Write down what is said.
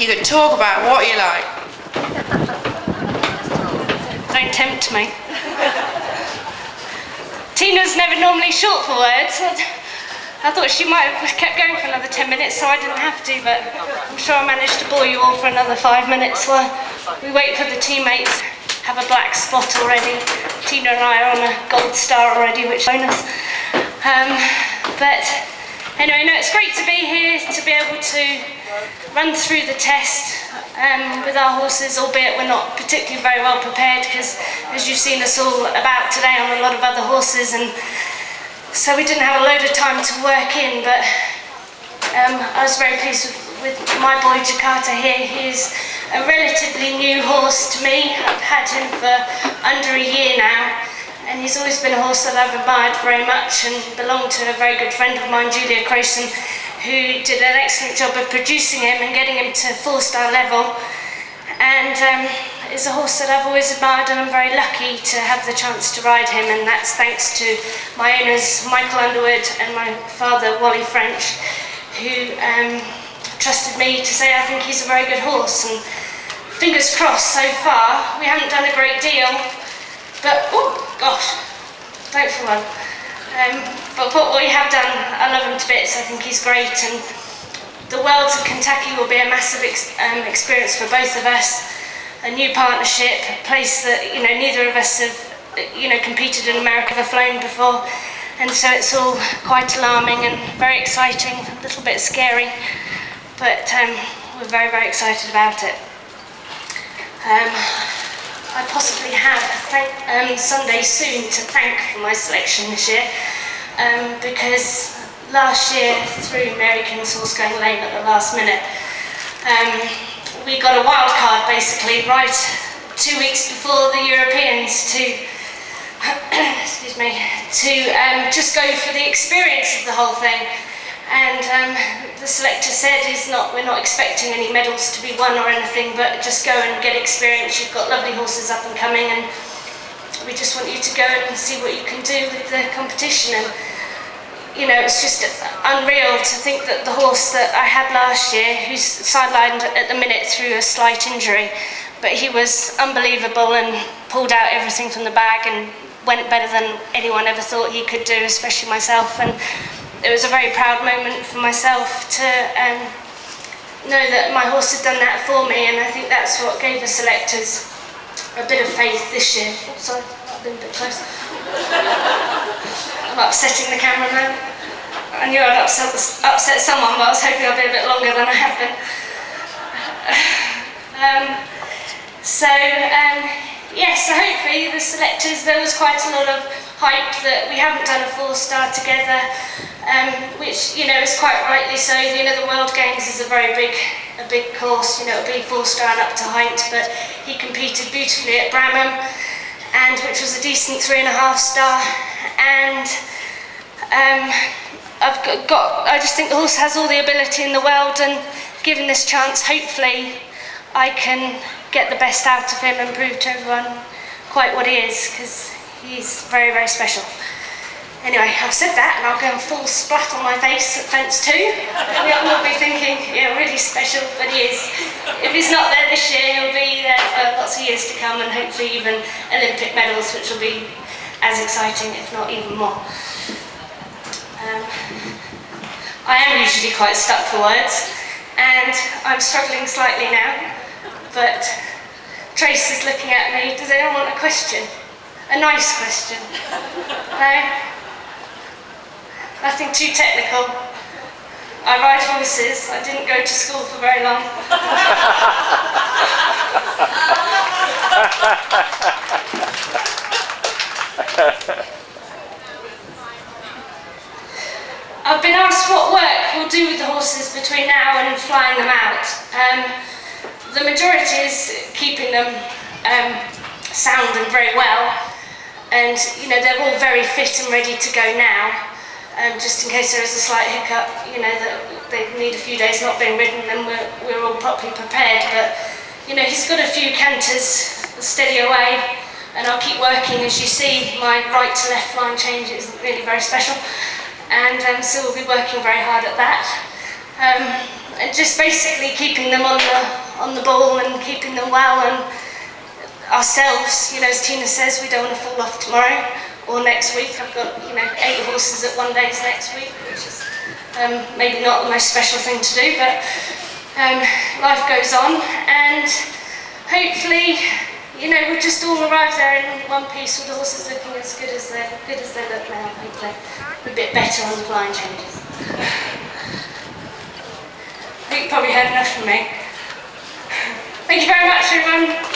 You can talk about what you like. Don't tempt me. Tina's never normally short for words. I thought she might have kept going for another 10 minutes so I didn't have to, but I'm sure I managed to bore you all for another 5 minutes while we wait for the teammates. Have a black spot already. Tina and I are on a gold star already, which is a bonus. But anyway, no, it's great to be here, to be able to run through the test with our horses, albeit we're not particularly very well prepared because, as you've seen us all about today on a lot of other horses, and so we didn't have a load of time to work in, but I was very pleased with my boy Jakata here. He's a relatively new horse to me. I've had him for under a year now, and he's always been a horse that I've admired very much and belonged to a very good friend of mine, Julia Crowson, who did an excellent job of producing him and getting him to 4-star level. And is a horse that I've always admired, and I'm very lucky to have the chance to ride him, and that's thanks to my owners Michael Underwood and my father Wally French, who trusted me to say I think he's a very good horse. And fingers crossed so far. We haven't done a great deal, but oh gosh, don't for one. But what we have done, I love him to bits. I think he's great, and the Worlds of Kentucky will be a massive experience for both of us. A new partnership, a place that neither of us have competed in America or flown before, and so it's all quite alarming and very exciting, a little bit scary, but we're very, very excited about it. I possibly have Sunday soon to thank for my selection this year, because last year, through Mary King's horse going lame at the last minute, we got a wild card basically right 2 weeks before the Europeans to excuse me, to just go for the experience of the whole thing. And the selector said we're not expecting any medals to be won or anything, but just go and get experience. You've got lovely horses up and coming, and we just want you to go and see what you can do with the competition. And it's just unreal to think that the horse that I had last year, who's sidelined at the minute through a slight injury, but he was unbelievable and pulled out everything from the bag and went better than anyone ever thought he could do, especially myself. And it was a very proud moment for myself to know that my horse had done that for me, and I think that's what gave the selectors a bit of faith this year. Oh, sorry, I've been a bit close. I'm upsetting the camera now. I knew I'd upset someone, but I was hoping I'd be a bit longer than I have been. So hopefully the selectors, there was quite a lot of hype that we haven't done a 4-star together, which is quite rightly so. The World Games is a very big course. It'll be 4-star and up to height, but he competed beautifully at Blenheim, and which was a decent 3.5-star. And I just think the horse has all the ability in the world, and given this chance, hopefully I can get the best out of him and prove to everyone quite what he is, because he's very, very special. Anyway, I've said that, and I'll go and fall splat on my face at fence 2. You'll all be thinking, yeah, really special, but he is. If he's not there this year, he'll be there for lots of years to come, and hopefully even Olympic medals, which will be as exciting, if not even more. I am usually quite stuck for words, and I'm struggling slightly now, but Trace is looking at me. Does anyone want a question? A nice question? No? Nothing too technical. I ride horses. I didn't go to school for very long. I've been asked what work we'll do with the horses between now and flying them out. The majority is keeping them sound and very well, and they're all very fit and ready to go now. Just in case there is a slight hiccup, that they need a few days not being ridden, then we're all properly prepared. But he's got a few canters steady away, and I'll keep working. As you see, my right to left line change isn't really very special, and so we'll be working very hard at that. and just basically keeping them on the ball and keeping them well, and ourselves, you know, as Tina says, we don't want to fall off tomorrow or next week. I've got, you know, 8 horses at 1 days next week, which is maybe not the most special thing to do, but life goes on, and hopefully, you know, we'll just all arrive there in one piece with the horses looking as good as they look now. Hopefully a bit better on the flying changes. I think you probably heard enough from me. Thank you very much, everyone.